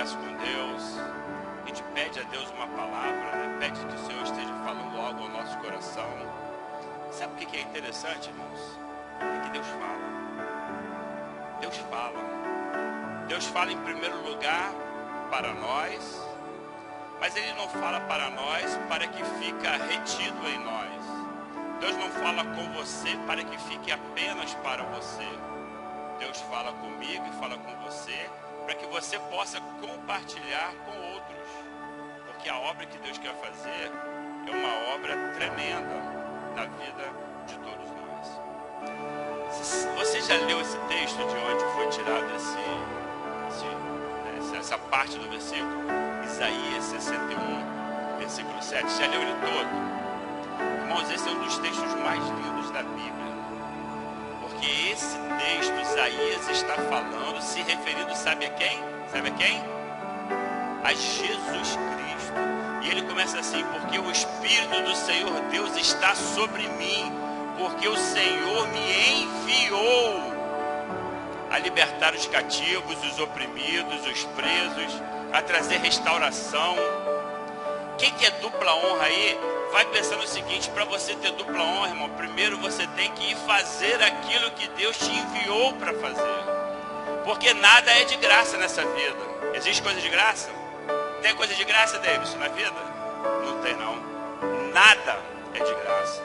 conversa com Deus, a gente pede a Deus uma palavra, né? Pede que o Senhor esteja falando algo ao nosso coração. Sabe o que é interessante, irmãos? É que Deus fala. Deus fala. Deus fala em primeiro lugar para nós, mas Ele não fala para nós para que fica retido em nós. Deus não fala com você para que fique apenas para você. Deus fala comigo e fala com você para que você possa compartilhar com outros. Porque a obra que Deus quer fazer é uma obra tremenda na vida de todos nós. Você já leu esse texto de onde foi tirado essa parte do versículo? Isaías 61, versículo 7. Já leu ele todo? Irmãos, esse é um dos textos mais lindos da Bíblia. Porque esse texto, Isaías está falando, se referindo, sabe a quem? Sabe a quem? A Jesus Cristo. E ele começa assim: porque o Espírito do Senhor Deus está sobre mim, porque o Senhor me enviou a libertar os cativos, os oprimidos, os presos, a trazer restauração. Quem quer dupla honra aí, vai pensando o seguinte: para você ter dupla honra, irmão, primeiro você tem que ir fazer aquilo que Deus te enviou para fazer. Porque nada é de graça nessa vida. Existe coisa de graça? Tem coisa de graça, Davidson, na vida? Não tem, não. Nada é de graça.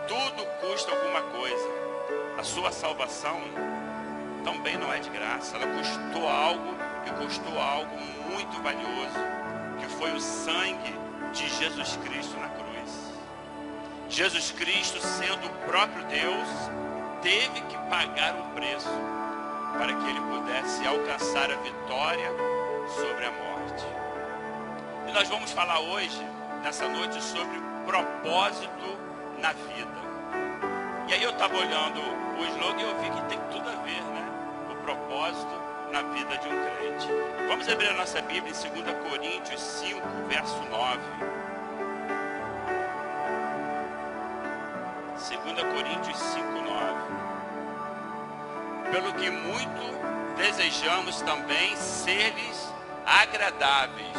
Tudo custa alguma coisa. A sua salvação também não é de graça. Ela custou algo, e custou algo muito valioso, que foi o sangue de Jesus Cristo na cruz. Jesus Cristo, sendo o próprio Deus, teve que pagar um preço para que ele pudesse alcançar a vitória sobre a morte. E nós vamos falar hoje, nessa noite, sobre propósito na vida. E aí eu estava olhando o slogan e eu vi que tem tudo a ver, né? O propósito na vida de um crente. Vamos abrir a nossa Bíblia em 2 Coríntios 5, verso 9. 2 Coríntios 5, 9. Pelo que muito desejamos também ser-lhes agradáveis,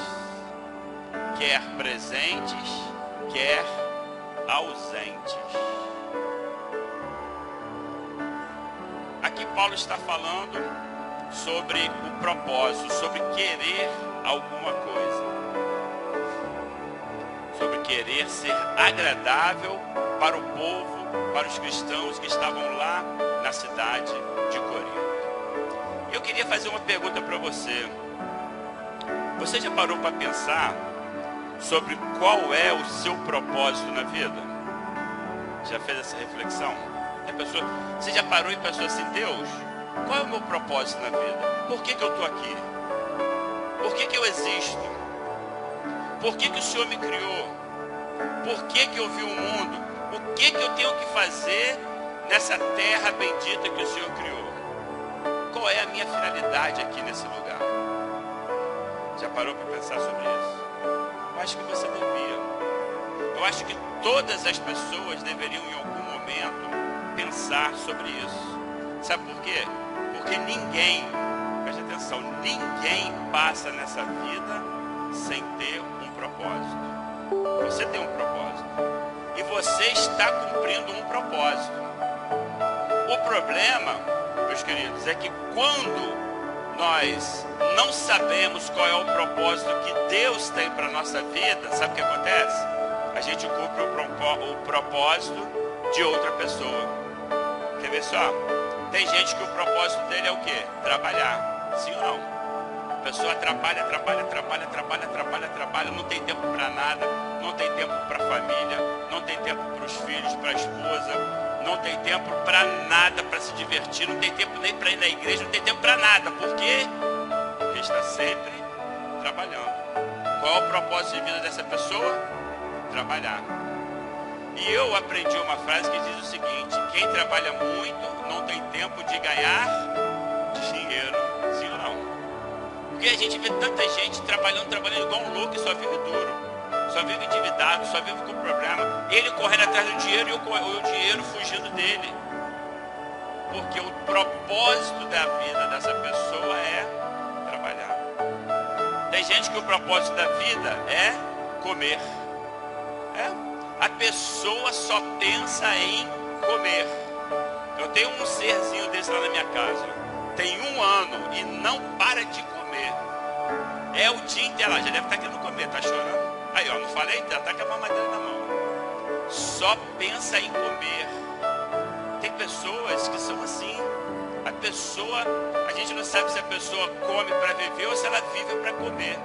quer presentes, quer ausentes. Aqui Paulo está falando sobre o propósito, sobre querer alguma coisa, sobre querer ser agradável para o povo, para os cristãos que estavam lá na cidade de Corinto. Eu queria fazer uma pergunta para você. Você já parou para pensar sobre qual é o seu propósito na vida? Já fez essa reflexão? Você já parou e pensou assim: Deus, qual é o meu propósito na vida? Por que eu estou aqui? Por que eu existo? Por que o Senhor me criou? Por que eu vi o mundo? O que eu tenho que fazer nessa terra bendita que o Senhor criou? Qual é a minha finalidade aqui nesse lugar? Já parou para pensar sobre isso? Eu acho que você devia. Eu acho que todas as pessoas deveriam em algum momento pensar sobre isso. Sabe por quê? Porque ninguém, preste atenção, ninguém passa nessa vida sem ter um propósito. Você tem um propósito. E você está cumprindo um propósito. O problema, meus queridos, é que quando nós não sabemos qual é o propósito que Deus tem para a nossa vida, sabe o que acontece? A gente cumpre o propósito de outra pessoa. Quer ver só? Tem gente que o propósito dele é o quê? Trabalhar. Sim ou não? A pessoa trabalha, não tem tempo para nada, não tem tempo para a família, não tem tempo para os filhos, para a esposa, não tem tempo para nada, para se divertir, não tem tempo nem para ir na igreja, não tem tempo para nada. Por quê? Porque está sempre trabalhando. Qual é o propósito de vida dessa pessoa? Trabalhar. E eu aprendi uma frase que diz o seguinte: quem trabalha muito não tem tempo de ganhar dinheiro. Sim ou não? Porque a gente vê tanta gente trabalhando igual um louco e só vive duro, só vive endividado, só vive com problema. Ele correndo atrás do dinheiro e o dinheiro fugindo dele. Porque o propósito da vida dessa pessoa é trabalhar. Tem gente que o propósito da vida é comer. A pessoa só pensa em comer. Eu tenho um serzinho desse lá na minha casa. Tem 1 ano e não para de comer. É o dia inteiro. Ela já deve estar querendo comer, tá chorando. Aí, ó, não falei? Ela tá com a mamadeira na mão. Só pensa em comer. Tem pessoas que são assim. A gente não sabe se a pessoa come para viver ou se ela vive para comer.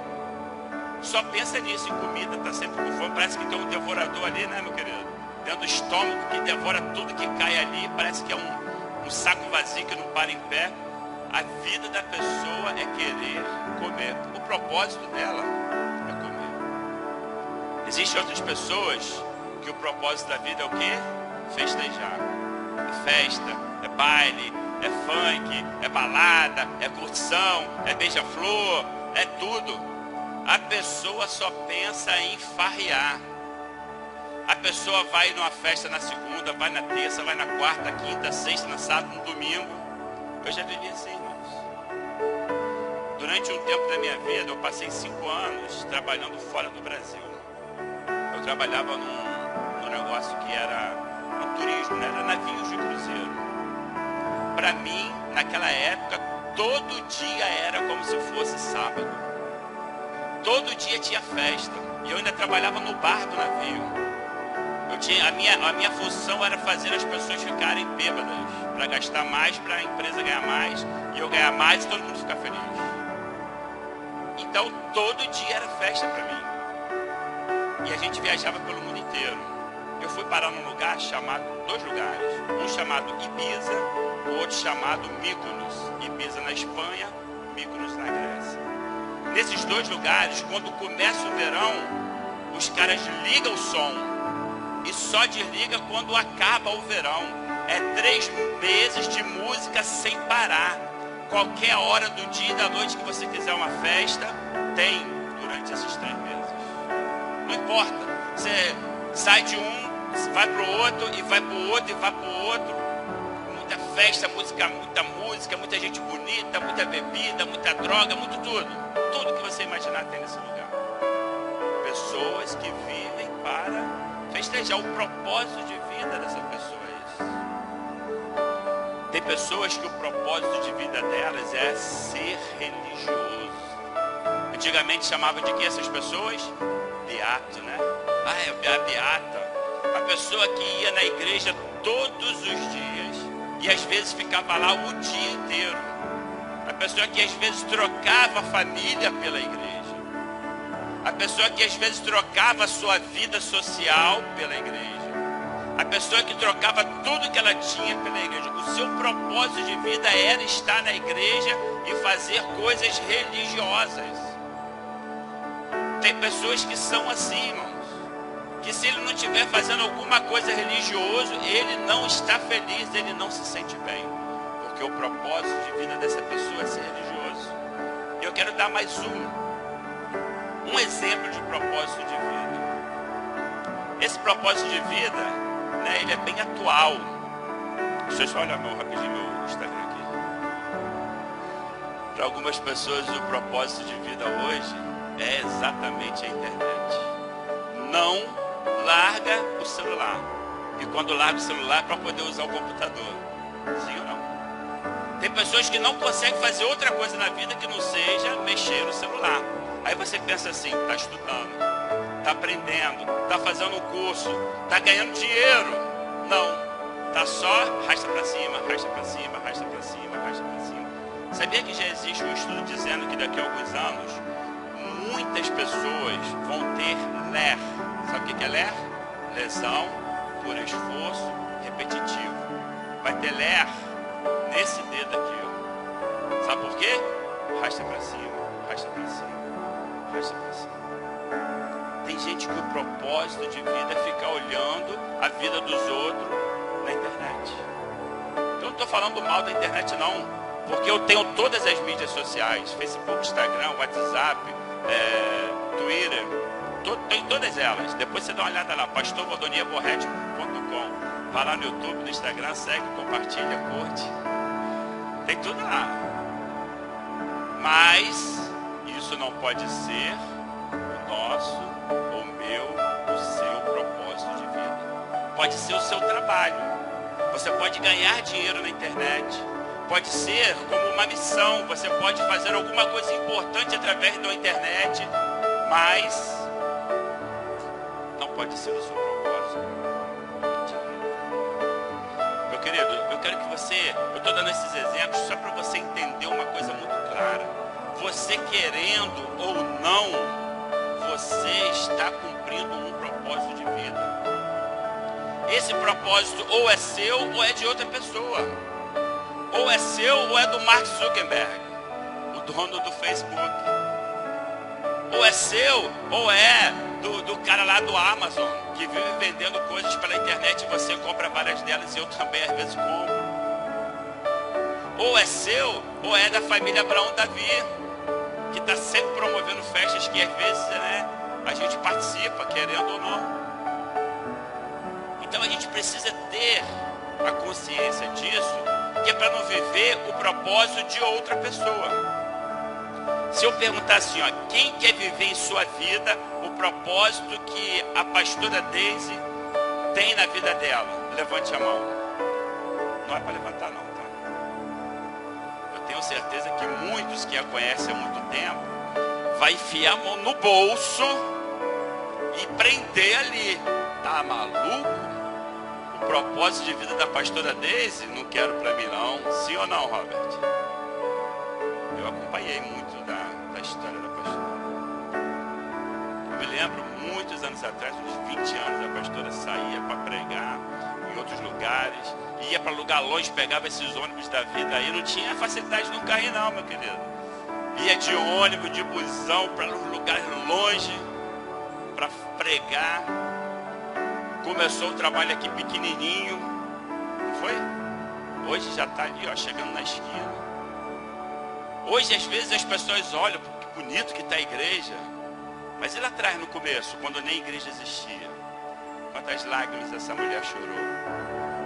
Só pensa nisso, em comida, está sempre com fome. Parece que tem um devorador ali, né, meu querido? Dentro do estômago, que devora tudo que cai ali. Parece que é um saco vazio que não para em pé. A vida da pessoa é querer comer. O propósito dela é comer. Existem outras pessoas que o propósito da vida é o quê? Festejar. É festa, é baile, é funk, é balada, é curtição, é beija-flor, é tudo. A pessoa só pensa em farrear. A pessoa vai numa festa na segunda, vai na terça, vai na quarta, quinta, sexta, na sábado, no domingo. Eu já vivi assim, irmãos. Durante um tempo da minha vida, eu passei 5 anos trabalhando fora do Brasil. Eu trabalhava num negócio que era no turismo, né? Era navios de cruzeiro. Para mim, naquela época, todo dia era como se fosse sábado. Todo dia tinha festa. E eu ainda trabalhava no bar do navio. A minha função era fazer as pessoas ficarem bêbadas. Para gastar mais, para a empresa ganhar mais. E eu ganhar mais e todo mundo ficar feliz. Então todo dia era festa para mim. E a gente viajava pelo mundo inteiro. Eu fui parar num lugar chamado, 2 lugares. Um chamado Ibiza, o outro chamado Mykonos. Ibiza na Espanha, Mykonos na Grécia. Nesses 2 lugares, quando começa o verão, os caras ligam o som e só desliga quando acaba o verão. É 3 meses de música sem parar. Qualquer hora do dia e da noite que você quiser uma festa, tem durante esses 3 meses. Não importa, você sai de um, vai para o outro, e vai para o outro, e vai para o outro. Muita festa, muita gente bonita, muita bebida, muita droga, muito tudo. Tudo que você imaginar tem nesse lugar. Pessoas que vivem para festejar. O propósito de vida dessa pessoa é isso. Tem pessoas que o propósito de vida delas é ser religioso. Antigamente chamava de que essas pessoas? Beato, né? É a beata. A pessoa que ia na igreja todos os dias e às vezes ficava lá o dia inteiro. A pessoa que às vezes trocava a família pela igreja. A pessoa que às vezes trocava a sua vida social pela igreja. A pessoa que trocava tudo que ela tinha pela igreja. O seu propósito de vida era estar na igreja e fazer coisas religiosas. Tem pessoas que são assim, irmãos. Que se ele não estiver fazendo alguma coisa religiosa, ele não está feliz, ele não se sente bem. Porque o propósito de vida dessa pessoa é ser religioso. E eu quero dar mais um exemplo de propósito de vida. Esse propósito de vida, né, ele é bem atual. Deixa eu só olhar rapidinho meu Instagram aqui. Para algumas pessoas o propósito de vida hoje é exatamente a internet. Não larga o celular. E quando larga o celular é para poder usar o computador. Sim ou não? Tem pessoas que não conseguem fazer outra coisa na vida que não seja mexer no celular. Aí você pensa assim, está estudando, está aprendendo, está fazendo um curso, está ganhando dinheiro. Não, está só arrasta para cima, arrasta para cima, arrasta para cima, arrasta para cima. Sabia que já existe um estudo dizendo que daqui a alguns anos, muitas pessoas vão ter LER. Sabe o que é LER? Lesão por esforço repetitivo. Vai ter LER nesse dedo aqui, ó. Sabe por quê? Arrasta para cima, arrasta para cima, arrasta para cima. Tem gente que o propósito de vida é ficar olhando a vida dos outros na internet. Eu não estou falando mal da internet não, porque eu tenho todas as mídias sociais, Facebook, Instagram, WhatsApp, Twitter, tem todas elas. Depois você dá uma olhada lá, pastorvaldoniaborretti.com. Vai lá no YouTube, no Instagram, segue, compartilha, curte. Tem tudo lá. Mas Isso não pode ser o nosso, o meu, o seu propósito de vida. Pode ser o seu trabalho. Você pode ganhar dinheiro na internet. Pode ser como uma missão. Você pode fazer alguma coisa importante através da internet. Mas não pode ser o seu propósito de vida. Meu querido, eu quero que você... Eu estou dando esses exemplos só para você entender uma coisa muito clara. Você querendo ou não, você está cumprindo um propósito de vida. Esse propósito ou é seu ou é de outra pessoa. Ou é seu ou é do Mark Zuckerberg, o dono do Facebook. Ou é seu ou é do cara lá do Amazon, que vive vendendo coisas pela internet e você compra várias delas e eu também às vezes compro. Ou é seu ou é da família Abraão Davi, que está sempre promovendo festas que às vezes, né, a gente participa, querendo ou não. Então a gente precisa ter a consciência disso, que é para não viver o propósito de outra pessoa. Se eu perguntar assim, ó, quem quer viver em sua vida o propósito que a pastora Daisy tem na vida dela? Levante a mão. Não é para levantar não, tá? Eu tenho certeza que muitos que a conhecem há muito tempo vai enfiar a mão no bolso e prender ali. Tá maluco? O propósito de vida da pastora Daisy, não quero para mim não. Sim ou não, Robert? Eu acompanhei muito da história da pastora. Eu me lembro, muitos anos atrás, uns 20 anos, a pastora saía para pregar em outros lugares, ia para lugar longe, pegava esses ônibus da vida aí, não tinha facilidade no carro não, meu querido. Ia de ônibus, de busão, para lugares longe, para pregar. Começou o trabalho aqui pequenininho, não foi? Hoje já está ali, ó, chegando na esquina. Hoje, às vezes, as pessoas olham, que bonito que está a igreja. Mas e lá atrás, no começo, quando nem igreja existia? Quantas lágrimas essa mulher chorou,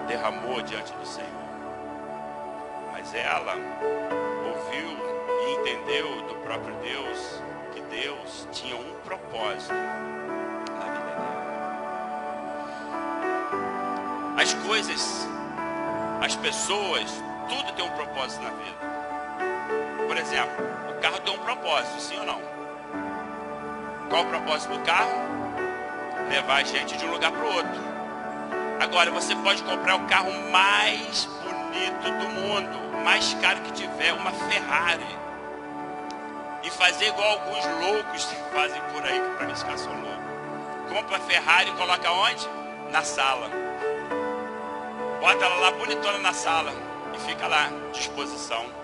derramou diante do Senhor. Mas ela ouviu e entendeu do próprio Deus, que Deus tinha um propósito na vida dela. As coisas, as pessoas, tudo tem um propósito na vida. Por exemplo, o carro tem um propósito, sim ou não? Qual o propósito do carro? Levar a gente de um lugar para o outro. Agora, você pode comprar o carro mais bonito do mundo, o mais caro que tiver, uma Ferrari, e fazer igual alguns loucos que fazem por aí, que para mim ficar são loucos. Compra a Ferrari e coloca onde? Na sala. Bota ela lá bonitona na sala e fica lá, à disposição.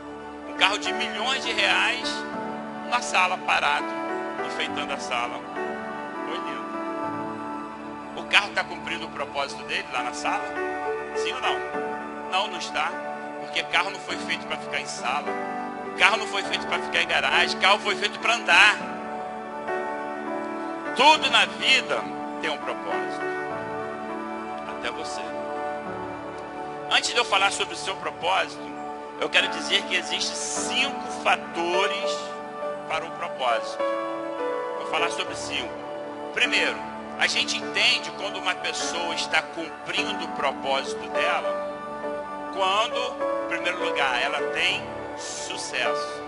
Carro de milhões de reais na sala, parado, enfeitando a sala. Foi lindo. O carro está cumprindo o propósito dele lá na sala? Sim ou não? Não, não está. Porque carro não foi feito para ficar em sala. Carro não foi feito para ficar em garagem. Carro foi feito para andar. Tudo na vida tem um propósito. Até você. Antes de eu falar sobre o seu propósito, eu quero dizer que existem 5 fatores para o propósito. Vou falar sobre 5. Primeiro, a gente entende quando uma pessoa está cumprindo o propósito dela, quando, em primeiro lugar, ela tem sucesso.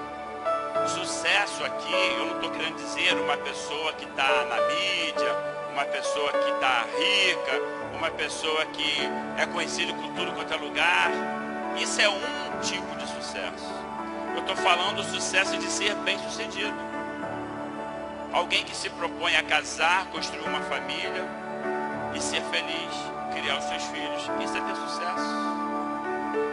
Sucesso aqui, eu não estou querendo dizer uma pessoa que está na mídia, uma pessoa que está rica, uma pessoa que é conhecida por tudo quanto é lugar. Isso é um tipo de sucesso. Eu estou falando do sucesso de ser bem-sucedido. Alguém que se propõe a casar, construir uma família e ser feliz, criar os seus filhos. Isso é ter sucesso.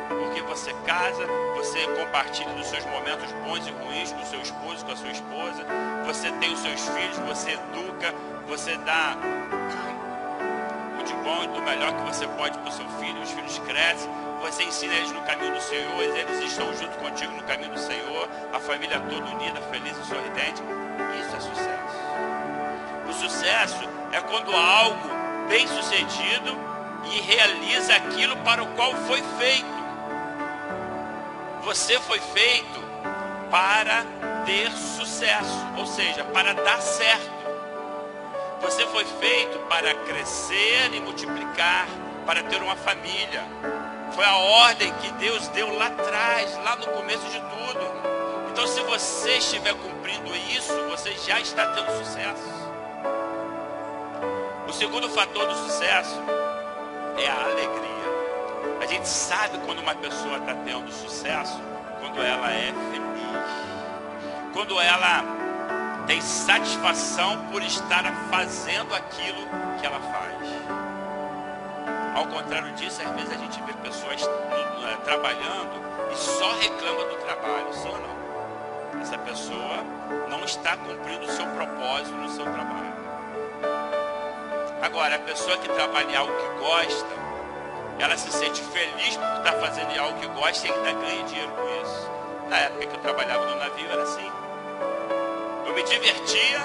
Porque você casa, você compartilha dos seus momentos bons e ruins com o seu esposo, com a sua esposa. Você tem os seus filhos, você educa, você dá o de bom e do melhor que você pode para o seu filho. Os filhos crescem. Você ensina eles no caminho do Senhor, eles estão junto contigo no caminho do Senhor, a família toda unida, feliz e sorridente. Isso é sucesso. O sucesso é quando algo bem sucedido e realiza aquilo para o qual foi feito. Você foi feito para ter sucesso, ou seja, para dar certo. Você foi feito para crescer e multiplicar, para ter uma família. Foi a ordem que Deus deu lá atrás, lá no começo de tudo. Então, se você estiver cumprindo isso, você já está tendo sucesso. O segundo fator do sucesso é a alegria. A gente sabe quando uma pessoa está tendo sucesso, quando ela é feliz, quando ela tem satisfação por estar fazendo aquilo que ela faz. Ao contrário disso, às vezes a gente vê pessoas trabalhando e só reclama do trabalho, sim ou não? Essa pessoa não está cumprindo o seu propósito no seu trabalho. Agora, a pessoa que trabalha em algo que gosta, ela se sente feliz por estar fazendo algo que gosta e ainda ganha dinheiro com isso. Na época que eu trabalhava no navio era assim. Eu me divertia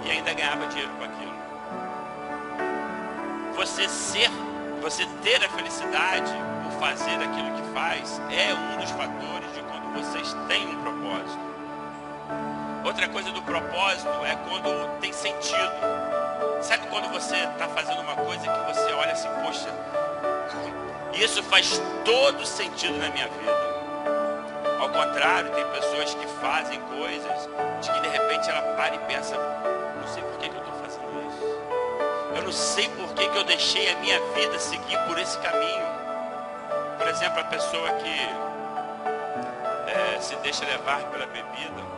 e ainda ganhava dinheiro com aquilo. Você ter a felicidade por fazer aquilo que faz é um dos fatores de quando vocês têm um propósito. Outra coisa do propósito é quando tem sentido. Sabe quando você está fazendo uma coisa que você olha assim, poxa, isso faz todo sentido na minha vida. Ao contrário, tem pessoas que fazem coisas de que de repente ela para e pensa, não sei por que eu estou fazendo isso. Eu não sei por que eu deixei a minha vida seguir por esse caminho. Por exemplo, a pessoa que se deixa levar pela bebida.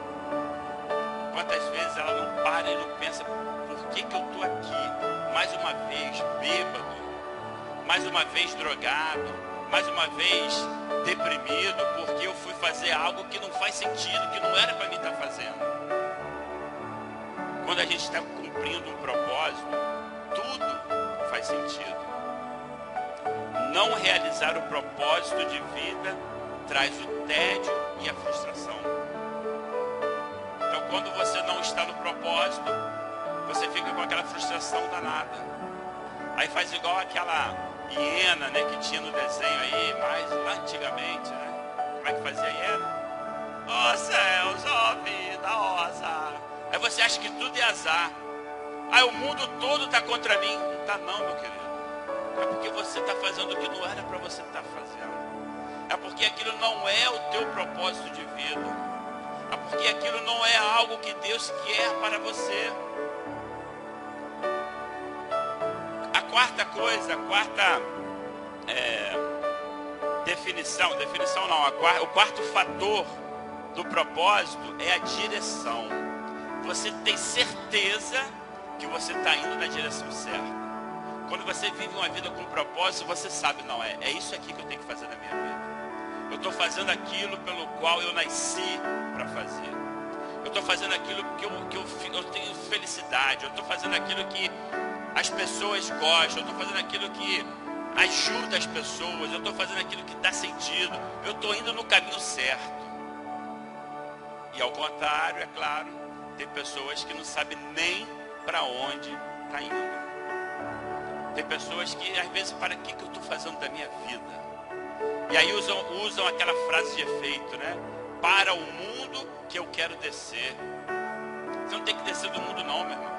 Quantas vezes ela não para e não pensa, por que eu estou aqui? Mais uma vez bêbado, mais uma vez drogado, mais uma vez deprimido, porque eu fui fazer algo que não faz sentido, que não era para mim estar fazendo. Quando a gente está cumprindo um propósito, tudo faz sentido. Não realizar o propósito de vida traz o tédio e a frustração. Então, quando você não está no propósito, você fica com aquela frustração danada. Aí faz igual aquela hiena, né, que tinha no desenho aí, mais lá antigamente, né? Como é que fazia a hiena? Ó céus, ó vida, ó azar. Aí você acha que tudo é azar. Aí o mundo todo está contra mim. Não está não, meu querido. É porque você está fazendo o que não era para você estar fazendo. É porque aquilo não é o teu propósito de vida. É porque aquilo não é algo que Deus quer para você. A quarta definição não, o quarto fator do propósito é a direção. Você tem certeza que você está indo na direção certa. Quando você vive uma vida com propósito, você sabe, não, é isso aqui que eu tenho que fazer na minha vida. Eu estou fazendo aquilo pelo qual eu nasci para fazer. Eu estou fazendo aquilo que eu tenho felicidade. Eu estou fazendo aquilo que as pessoas gostam. Eu estou fazendo aquilo que ajuda as pessoas. Eu estou fazendo aquilo que dá sentido. Eu estou indo no caminho certo. E ao contrário, é claro, tem pessoas que não sabem nem para onde está indo. Tem pessoas que às vezes, para que eu estou fazendo da minha vida? E aí usam aquela frase de efeito, né? Para o mundo que eu quero descer. Você não tem que descer do mundo não, meu irmão.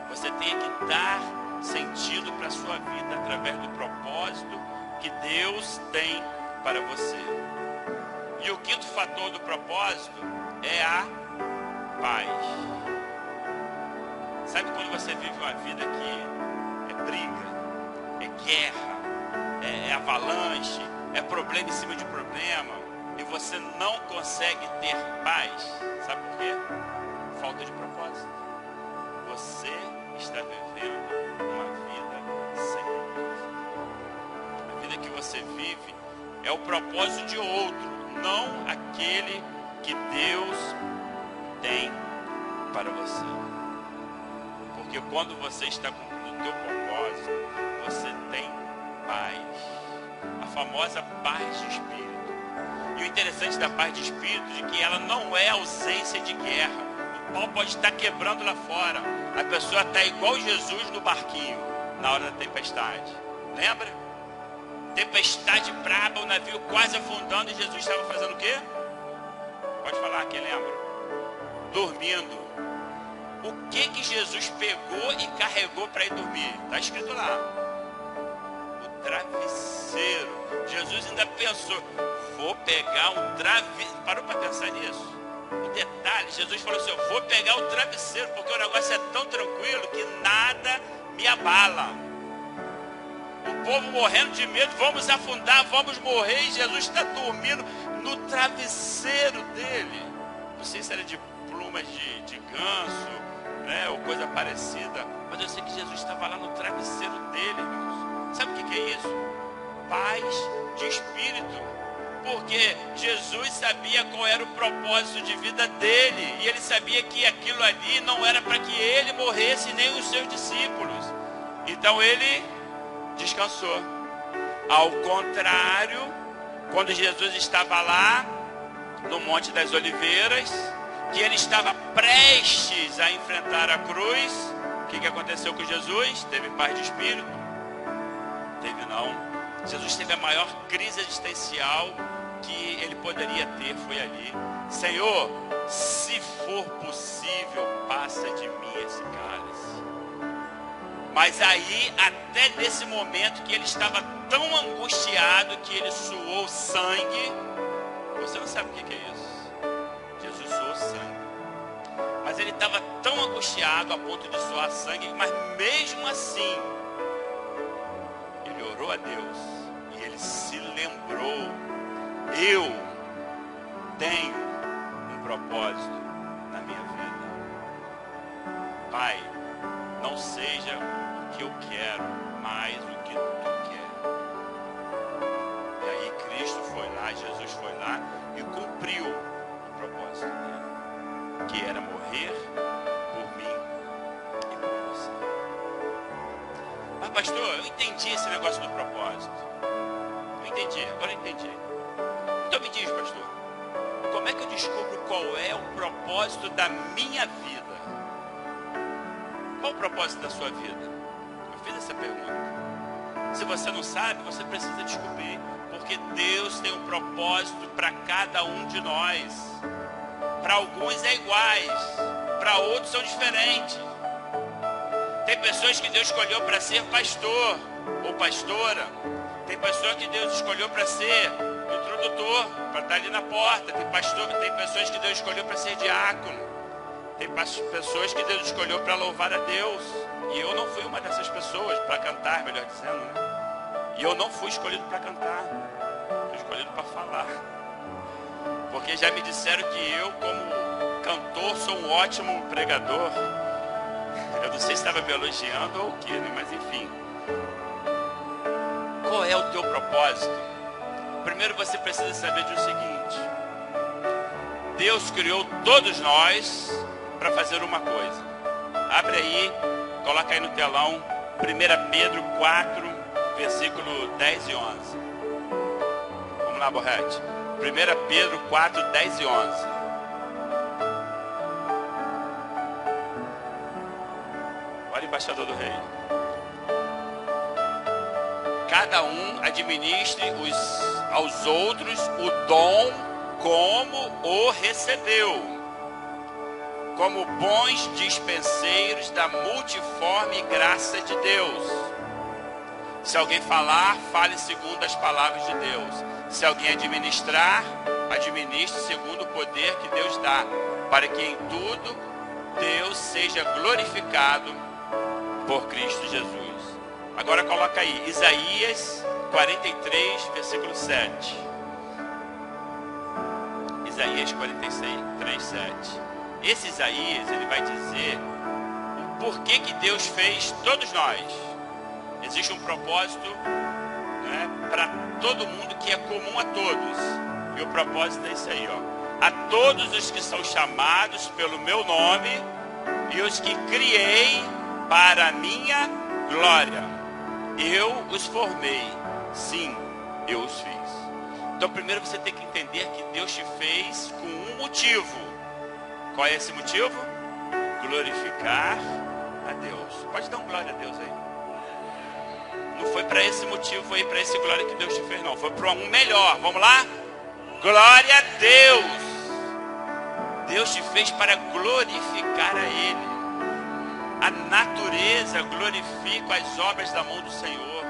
Você tem que dar sentido para a sua vida através do propósito que Deus tem para você. E o quinto fator do propósito é a paz. Sabe quando você vive uma vida que é briga, é guerra, é avalanche, é problema em cima de problema, e você não consegue ter paz? Sabe por quê? Falta de propósito. Você está vivendo uma vida sem propósito. A vida que você vive é o propósito de outro, não aquele que Deus tem para você. Porque quando você está cumprindo o teu propósito, você tem paz. A famosa paz de espírito. E o interessante da paz de espírito é que ela não é ausência de guerra. O pau pode estar quebrando lá fora. A pessoa está igual Jesus no barquinho, na hora da tempestade. Lembra? Tempestade braba, o navio quase afundando, e Jesus estava fazendo o quê? Pode falar, quem lembra? Dormindo. O que Jesus pegou e carregou para ir dormir? Está escrito lá. O travesseiro. Jesus ainda pensou, vou pegar um travesseiro. Parou para pensar nisso? O detalhe, Jesus falou assim, eu vou pegar o travesseiro, porque o negócio é tão tranquilo que nada me abala. O povo morrendo de medo, vamos afundar, vamos morrer, e Jesus está dormindo no travesseiro dele. Não sei se era de plumas de ganso, né, ou coisa parecida, mas eu sei que Jesus estava lá no travesseiro dele, irmãos. Sabe o que é isso? Paz de espírito. Porque Jesus sabia qual era o propósito de vida dele. E ele sabia que aquilo ali não era para que ele morresse, nem os seus discípulos. Então ele descansou. Ao contrário, quando Jesus estava lá no Monte das Oliveiras, que ele estava prestes a enfrentar a cruz, o que aconteceu com Jesus? Teve paz de espírito? Teve não. Jesus teve a maior crise existencial que ele poderia ter, foi ali. Senhor, se for possível, passa de mim esse cálice. Mas aí, até nesse momento que ele estava tão angustiado que ele suou sangue. Você não sabe o que é isso? Jesus suou sangue. Mas ele estava tão angustiado a ponto de suar sangue, mas mesmo assim, ele orou a Deus e ele se lembrou: eu tenho um propósito na minha vida. Pai, não seja o que eu quero, mas o que tu quer. E aí Cristo foi lá, Jesus foi lá e cumpriu o propósito dele, que era morrer por mim e por você. Mas pastor, eu entendi esse negócio do propósito. Eu entendi, agora eu entendi. Então me diz, pastor, como é que eu descubro qual é o propósito da minha vida? Qual o propósito da sua vida? Eu fiz essa pergunta. Se você não sabe, você precisa descobrir. Porque Deus tem um propósito para cada um de nós. Para alguns é iguais, para outros são diferentes. Tem pessoas que Deus escolheu para ser pastor ou pastora. Tem pessoas que Deus escolheu para ser introdutor, para estar ali na porta. Tem pessoas que Deus escolheu para ser diácono. Tem pessoas que Deus escolheu para louvar a Deus. E eu não fui uma dessas pessoas, para cantar, melhor dizendo, né? E eu não fui escolhido para cantar. Fui escolhido para falar. Porque já me disseram que eu, como cantor, sou um ótimo pregador. Eu não sei se estava me elogiando ou o que, né? Mas enfim. Qual é o teu propósito? Primeiro você precisa saber de o seguinte: Deus criou todos nós para fazer uma coisa. Abre aí, coloca aí no telão 1 Pedro 4, versículo 10 e 11. Vamos lá, Borrete. 1 Pedro 4, 10 e 11. Olha, embaixador do rei. Cada um administre aos outros o dom como o recebeu, como bons dispenseiros da multiforme graça de Deus. Se alguém falar, fale segundo as palavras de Deus. Se alguém administrar, administre segundo o poder que Deus dá, para que em tudo Deus seja glorificado por Cristo Jesus. Agora coloca aí, Isaías 43, versículo 7. Isaías 43, 7. Esse Isaías, ele vai dizer o porquê que Deus fez todos nós. Existe um propósito, né, para todo mundo que é comum a todos. E o propósito é isso aí, ó. A todos os que são chamados pelo meu nome e os que criei para a minha glória. Eu os formei, sim, eu os fiz. Então primeiro você tem que entender que Deus te fez com um motivo. Qual é esse motivo? Glorificar a Deus. Pode dar um glória a Deus aí. Não foi para esse motivo, foi para esse glória que Deus te fez, não. Foi para um melhor. Vamos lá? Glória a Deus. Deus te fez para glorificar a Ele. A natureza glorifica as obras da mão do Senhor.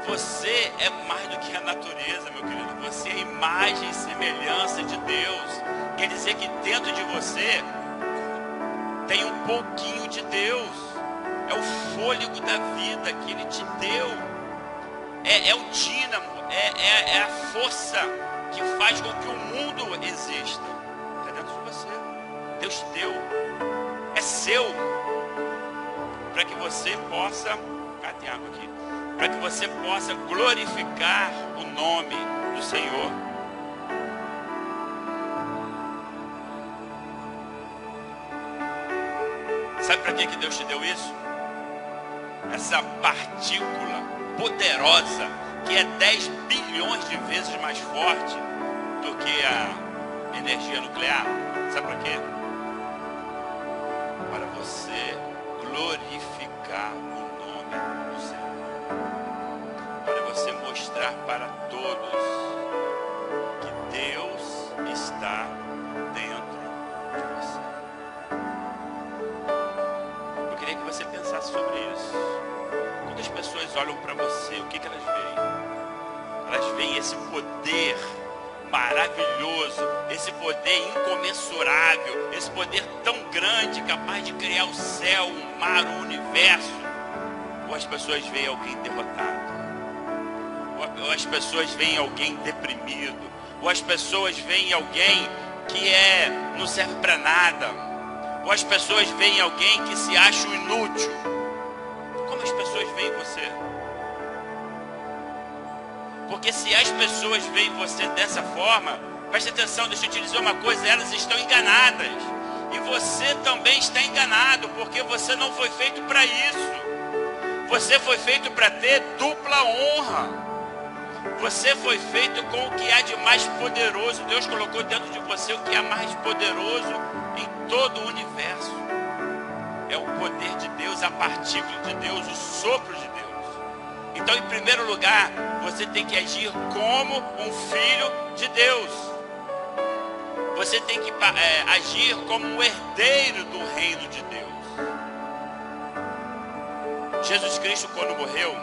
Você é mais do que a natureza, meu querido. Você é a imagem e semelhança de Deus. Quer dizer que dentro de você tem um pouquinho de Deus. É o fôlego da vida que Ele te deu. É o dínamo, é a força que faz com que o mundo exista. Está dentro de você. Deus te deu. É seu. Para que você possa... tem água aqui. Para que você possa glorificar o nome do Senhor. Sabe para que Deus te deu isso? Essa partícula poderosa, que é 10 bilhões de vezes mais forte do que a energia nuclear. Sabe para quê? Para você glorificar o nome do Senhor. Para você mostrar para todos que Deus está dentro de você. Eu queria que você pensasse sobre isso. Quando as pessoas olham para você, o que elas veem? Elas veem esse poder maravilhoso, esse poder incomensurável, esse poder tão grande, capaz de criar o céu, o mar, o universo. Ou as pessoas veem alguém derrotado, ou as pessoas veem alguém deprimido, ou as pessoas veem alguém que não serve para nada, ou as pessoas veem alguém que se acha inútil. Como as pessoas veem você? Porque se as pessoas veem você dessa forma, preste atenção, deixa eu te dizer uma coisa, elas estão enganadas. E você também está enganado, porque você não foi feito para isso. Você foi feito para ter dupla honra. Você foi feito com o que há de mais poderoso. Deus colocou dentro de você o que há mais poderoso em todo o universo. É o poder de Deus, a partícula de Deus, o sopro de Deus. Então, em primeiro lugar, você tem que agir como um filho de Deus. Você tem que agir como um herdeiro do reino de Deus. Jesus Cristo, quando morreu,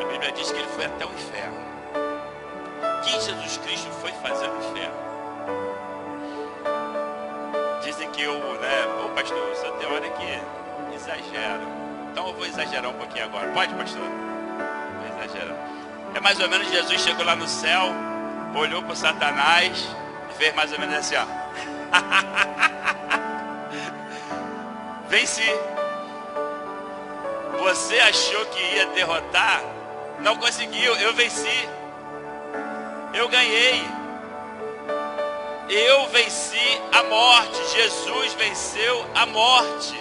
a Bíblia diz que ele foi até o inferno. O que Jesus Cristo foi fazer no inferno? Dizem que pastor, você tem hora que exagera. Então eu vou exagerar um pouquinho agora. Pode, pastor? Vou exagerar. É mais ou menos, Jesus chegou lá no céu, olhou para Satanás e fez mais ou menos assim, ó. Venci. Você achou que ia derrotar? Não conseguiu, eu venci. Eu ganhei. Eu venci a morte. Jesus venceu a morte.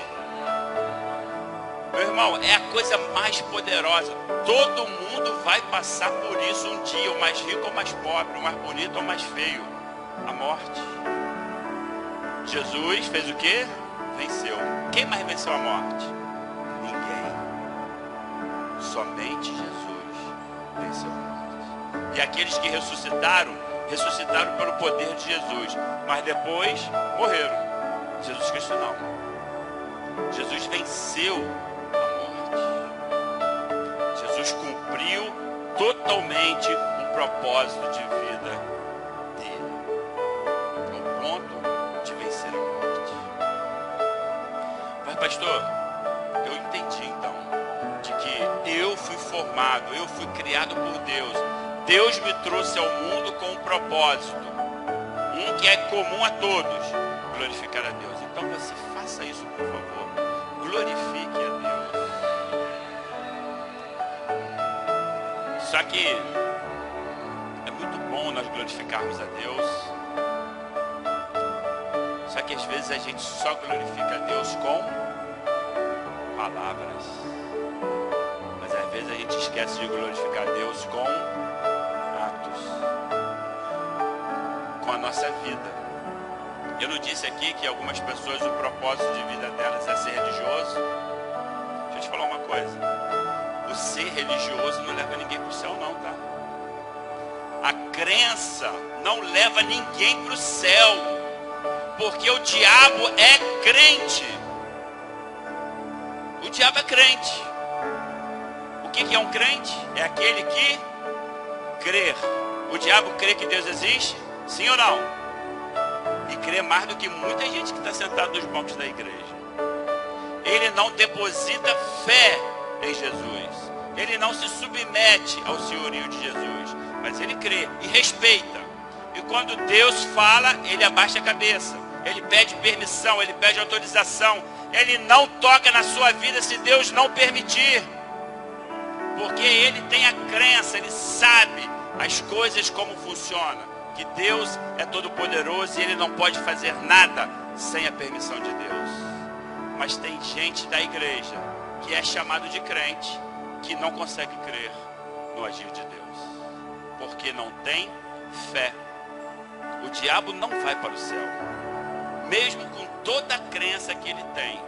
Meu irmão, é a coisa mais poderosa. Todo mundo vai passar por isso um dia. O mais rico ou o mais pobre, o mais bonito ou o mais feio. A morte. Jesus fez o quê? Venceu. Quem mais venceu a morte? Ninguém. Somente Jesus venceu a morte. E aqueles que ressuscitaram pelo poder de Jesus, mas depois morreram. Jesus Cristo não. Jesus venceu a morte. Jesus cumpriu totalmente um propósito de vida dele, ao ponto de vencer a morte. Mas pastor, eu entendi então de que eu fui formado, eu fui criado por Deus. Deus me trouxe ao mundo com um propósito, um que é comum a todos, glorificar a Deus. Então você faça isso, por favor. Glorifique a Deus. Só que é muito bom nós glorificarmos a Deus. Só que às vezes a gente só glorifica a Deus com palavras. Mas às vezes a gente esquece de glorificar a Deus com com a nossa vida. Eu não disse aqui que algumas pessoas, o propósito de vida delas é ser religioso? Deixa eu te falar uma coisa. O ser religioso não leva ninguém para o céu não, tá? A crença não leva ninguém para o céu, porque o diabo é crente. O diabo é crente. O que é um crente? É aquele que crê. O diabo crê que Deus existe? Sim ou não? E crê mais do que muita gente que está sentada nos bancos da igreja. Ele não deposita fé em Jesus. Ele não se submete ao senhorio de Jesus. Mas ele crê e respeita. E quando Deus fala, ele abaixa a cabeça. Ele pede permissão, ele pede autorização. Ele não toca na sua vida se Deus não permitir. Porque ele tem a crença, ele sabe as coisas como funcionam. Que Deus é todo poderoso e ele não pode fazer nada sem a permissão de Deus. Mas tem gente da igreja que é chamado de crente, que não consegue crer no agir de Deus. Porque não tem fé. O diabo não vai para o céu. Mesmo com toda a crença que ele tem.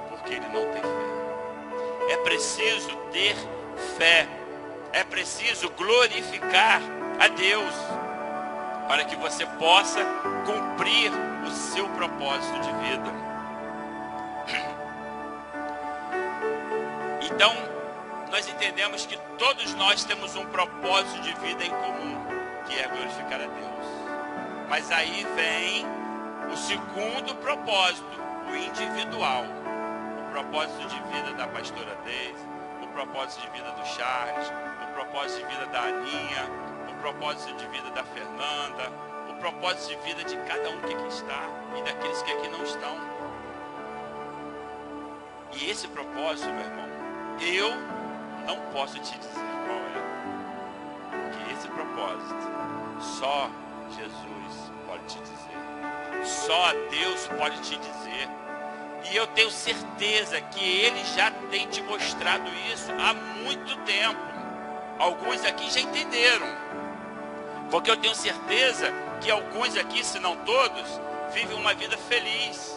Porque ele não tem fé. É preciso ter fé. É preciso glorificar a Deus. Para que você possa cumprir o seu propósito de vida. Então, nós entendemos que todos nós temos um propósito de vida em comum, que é glorificar a Deus. Mas aí vem o segundo propósito, o individual. O propósito de vida da pastora Deise, o propósito de vida do Charles, o propósito de vida da Aninha, o propósito de vida da Fernanda, o propósito de vida de cada um que aqui está e daqueles que aqui não estão. E esse propósito, meu irmão, eu não posso te dizer qual é. Porque esse propósito, só Jesus pode te dizer. Só Deus pode te dizer. E eu tenho certeza que Ele já tem te mostrado isso há muito tempo. Alguns aqui já entenderam. Porque eu tenho certeza que alguns aqui, se não todos, vivem uma vida feliz.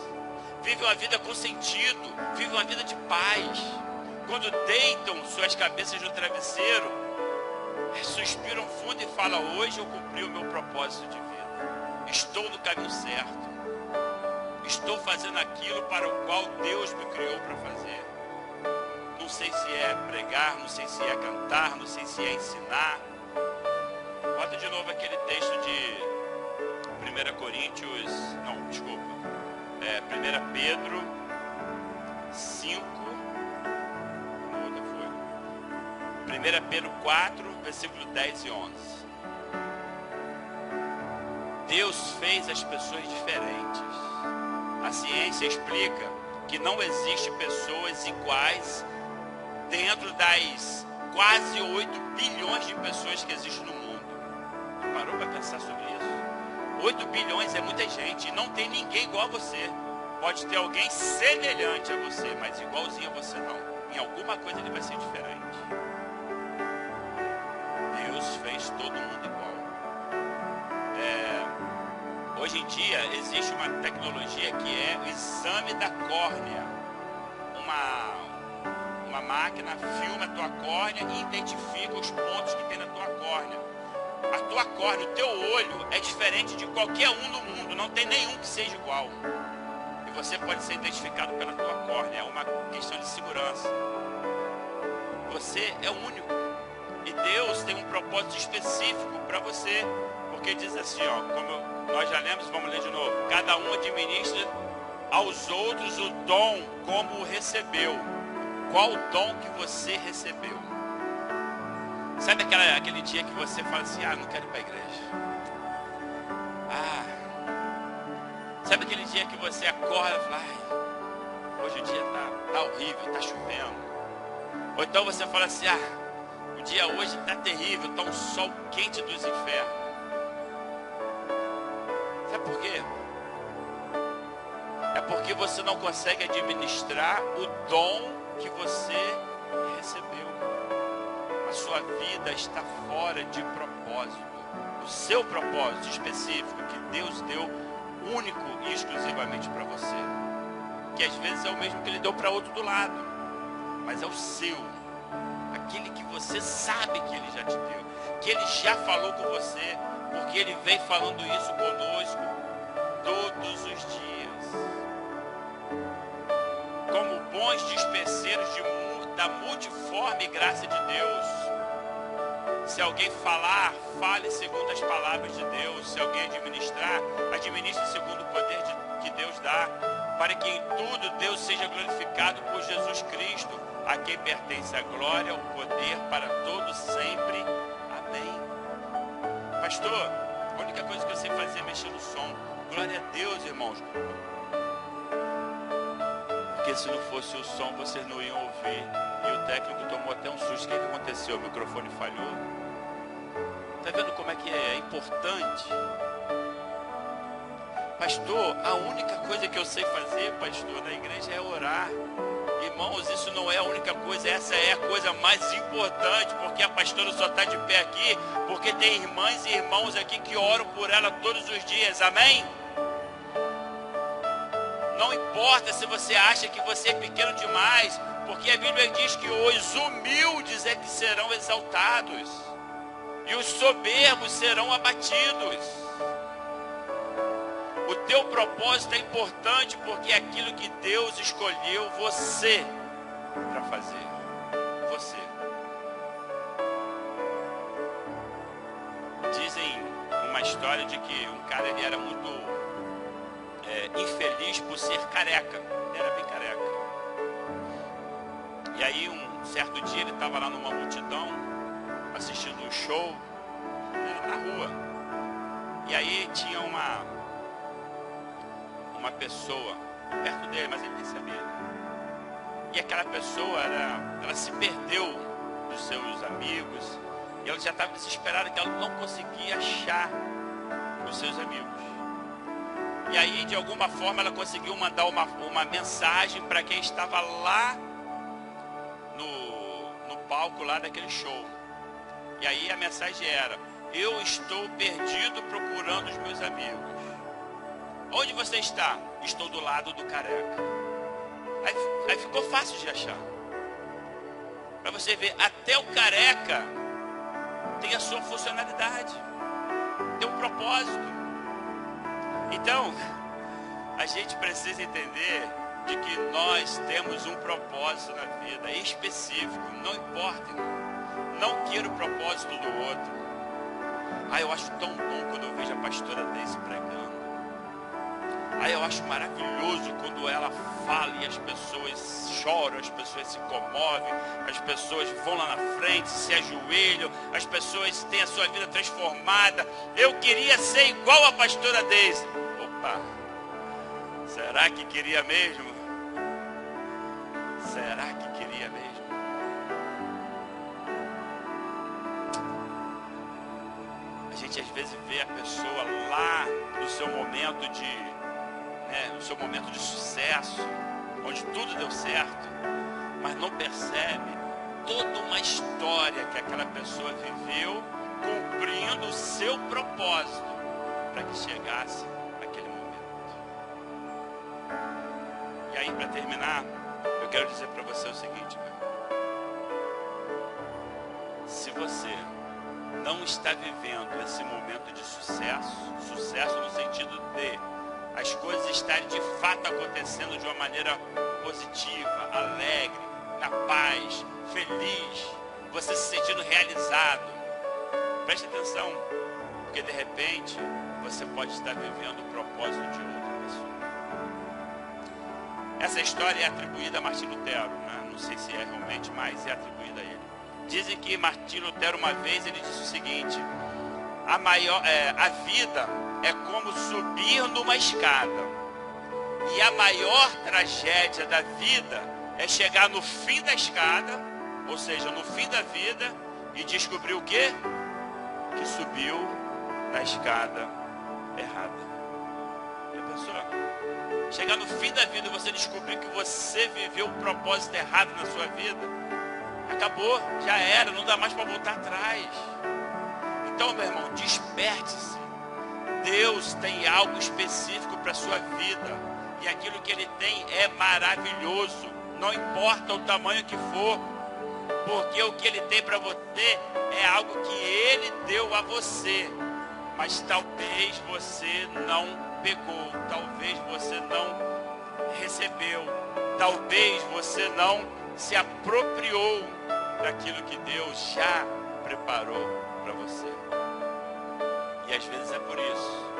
Vivem uma vida com sentido. Vivem uma vida de paz. Quando deitam suas cabeças no travesseiro, suspiram fundo e falam: hoje eu cumpri o meu propósito de vida. Estou no caminho certo. Estou fazendo aquilo para o qual Deus me criou para fazer. Não sei se é pregar, não sei se é cantar, não sei se é ensinar. Bota de novo aquele texto de 1 Coríntios, não, desculpa. 1 Pedro 5, outra foi. 1 Pedro 4, versículo 10 e 11. Deus fez as pessoas diferentes. A ciência explica que não existem pessoas iguais dentro das quase 8 bilhões de pessoas que existem no mundo. Parou para pensar sobre isso? 8 bilhões é muita gente e não tem ninguém igual a você. Pode ter alguém semelhante a você, mas igualzinho a você não. Em alguma coisa ele vai ser diferente. Deus fez todo mundo igual. Hoje em dia existe uma tecnologia que é o exame da córnea. Uma máquina filma a tua córnea e identifica os pontos que tem na tua córnea. A tua córnea, o teu olho é diferente de qualquer um no mundo. Não tem nenhum que seja igual. E você pode ser identificado pela tua córnea. É uma questão de segurança. Você é único. E Deus tem um propósito específico para você. Porque diz assim, ó, como nós já lemos, vamos ler de novo. Cada um administra aos outros o dom como o recebeu. Qual o dom que você recebeu? Sabe aquele dia que você fala assim: não quero ir para a igreja. Sabe aquele dia que você acorda e fala: hoje o dia tá horrível, tá chovendo. Ou então você fala assim: o dia hoje tá terrível, tá um sol quente dos infernos. Sabe por quê? É porque você não consegue administrar o dom que você recebeu. A sua vida está fora de propósito. O seu propósito específico que Deus deu único e exclusivamente para você. Que às vezes é o mesmo que Ele deu para outro do lado. Mas é o seu. Aquele que você sabe que Ele já te deu. que Ele já falou com você, porque Ele vem falando isso conosco todos os dias. Como bons dispenseiros da multiforme graça de Deus. Se alguém falar, fale segundo as palavras de Deus. Se alguém administrar, administre segundo o poder que Deus dá, para que em tudo Deus seja glorificado por Jesus Cristo, a quem pertence a glória, o poder para todos sempre. Amém. Pastor, a única coisa que eu sei fazer é mexer no som. Glória a Deus, irmãos. Porque se não fosse o som, vocês não iam ouvir. E o técnico tomou até um susto. O que aconteceu? O microfone falhou? Está vendo como é que é importante? Pastor, a única coisa que eu sei fazer, pastor, na igreja é orar. Irmãos, isso não é a única coisa, essa é a coisa mais importante, porque a pastora só está de pé aqui, porque tem irmãs e irmãos aqui que oram por ela todos os dias, amém? Não importa se você acha que você é pequeno demais, porque a Bíblia diz que os humildes é que serão exaltados, e os soberbos serão abatidos. O teu propósito é importante porque é aquilo que Deus escolheu você para fazer. Você. Dizem uma história de que um cara ele era muito infeliz por ser careca. Ele era bem careca. E aí um certo dia ele estava lá numa multidão assistindo um show na rua. E aí tinha uma pessoa perto dele, mas ele nem sabia. E aquela pessoa, ela se perdeu dos seus amigos, e ela já estava desesperada que ela não conseguia achar os seus amigos. E aí, de alguma forma, ela conseguiu mandar uma mensagem para quem estava lá no palco lá daquele show. E aí a mensagem era: eu estou perdido procurando os meus amigos. Onde você está? Estou do lado do careca. Aí ficou fácil de achar. Para você ver, até o careca tem a sua funcionalidade, tem um propósito. Então, a gente precisa entender de que nós temos um propósito na vida específico. Não importa, não queira o propósito do outro. Eu acho tão bom quando eu vejo a pastora Deise pregando. Eu acho maravilhoso quando ela fala e as pessoas choram, as pessoas se comovem, as pessoas vão lá na frente, se ajoelham, as pessoas têm a sua vida transformada. Eu queria ser igual a pastora Deise. Opa, será que queria mesmo? Será que queria mesmo? A gente às vezes vê a pessoa lá no seu momento no seu momento de sucesso, onde tudo deu certo, mas não percebe toda uma história que aquela pessoa viveu, cumprindo o seu propósito, para que chegasse naquele momento. E aí, para terminar, eu quero dizer para você o seguinte, meu irmão. Se você não está vivendo esse momento de sucesso no sentido de as coisas estarem de fato acontecendo de uma maneira positiva, alegre, na paz, feliz, você se sentindo realizado, preste atenção, porque de repente você pode estar vivendo o propósito de outra pessoa. Essa história é atribuída a Martim Lutero, né? Não sei se é realmente, mas é atribuída a ele. Dizem que Martim Lutero uma vez ele disse o seguinte: a vida é como subir numa escada, e a maior tragédia da vida é chegar no fim da escada, ou seja, no fim da vida, e descobrir o quê? Que subiu na escada errada. Já pensou? Chegar no fim da vida e você descobrir que você viveu o propósito errado na sua vida, acabou, já era, não dá mais para voltar atrás. Então, meu irmão, desperte-se. Deus tem algo específico para a sua vida, e aquilo que Ele tem é maravilhoso, não importa o tamanho que for. Porque o que Ele tem para você é algo que Ele deu a você. Mas talvez você não pegou, talvez você não recebeu, talvez você não se apropriou daquilo que Deus já preparou para você. E às vezes é por isso